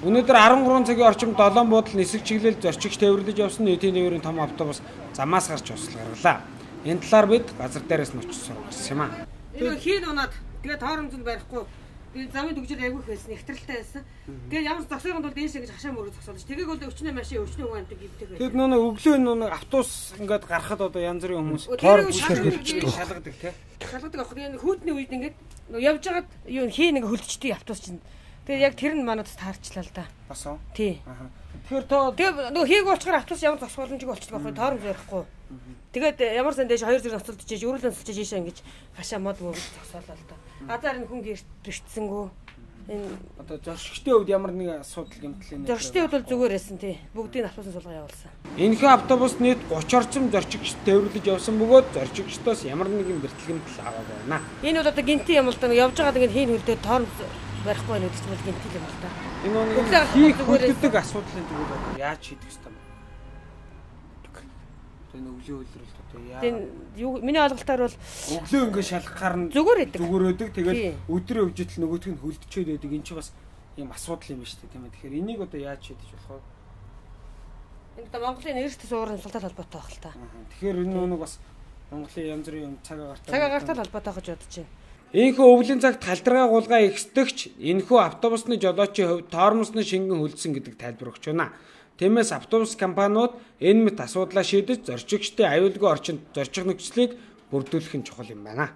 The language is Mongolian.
Өнөөдөр 13 цагийн орчимд 7 буудал нисэх чиглэл зорчигч тээвэрлэж явсан нийтийн нээврийн том автобус замаас гарч усал гарлаа. Энэ талаар бид газар дээрээс нь очиж сургасан юм аа. Энэ хийн унаад тэгээд тооромжинд барихгүй би замын дүгжил айгүйх байсан, ихтрэлтэй байсан. Тэгээд ямар зогсоогонд бол дээшээ гэж хашаа мөрөд зогсоолж. Тэгээд бол өчнөө машин өчнөө хүн амтыг ивдэг байсан. Тэгээд нөө өглөө нөө автобус ингээд гарахад одоо янз бүрийн хүмүүс тоор шалгадаг тий. Шалгадаг авах энэ хүүтний үед ингээд явж хагаад юу хийн нэг хөлдчтэй автобус чинь. Тэгээд яг тэр нь манад таарчлаа л да. Бас уу? Тий. Тэгэхээр тоо тэгээд нөгөө хийг уучгаар автобус ямар зогсох боломжгүй болчихдог байхгүй тооромж ярихгүй. Тэгээд ямар сан дээш 2 зэрэг ноцолдож ийж өрөөлөн сэлж ийшээ ингэж хашаа мод мөрөд зогсоолоо л да. Газар энэ хүн гэртэрчсэнгүү. Энэ одоо зорчигчдын хувьд ямар нэг асуудал гэмтэл энэ. Зорчигчдын хувьд бол зүгээр байсан тий. Бүгдийг автобусын сулгаа явуулсан. Энэхүү автобус нийт 30 орчим зорчигчд тээвэрлэж явсан бөгөөд зорчигчдоос ямар нэгэн бэртэлгэмтэл аваагүй байна. Энэ бол одоо гинти юм л да явж байгаад ингэ хийн хөлдөө тоорн барихгүй байх гэж бол гинти юм л да. Энэ хийх хүлддэг асуудлын тэгвэл яаж шийдэх ёстой юм бэ? Энэ өглөө үйлрэлт одоо яа. Тэгээ миний ойлголтоор бол өглөө ингэ шалгахаар нь зүгээр байдаг. Зүгээр байдаг. Тэгээд өдрийн хөвжитл нөгөөх нь хөлдчөөд байдаг. Энэ чинь бас юм асуудал юм ба шүү дээ тийм ээ. Тэгэхээр энийг одоо яаж шийдэж болох вэ? Энэ одоо Монголын нэрстэй суурин султал холбоотой байх л та. Тэгэхээр энэ нэг бас Монголын янз бүрийн юм цагаагартай холбоотой гэж бодож байна. Энэхүү өвлийн цагт халдвараа гулгаа ихсдэгч энэхүү автобусны жолоочийн хувьд тоормосны шингэн хөлдсөн гэдэг тайлбар өгч байна. Тиймээс автобус компаниуд энэ мэт асуудлаа шийдэж зорчигчдын аюулгүй орчинд зорчих нөхцөлийг бүрдүүлэх нь чухал юм байна.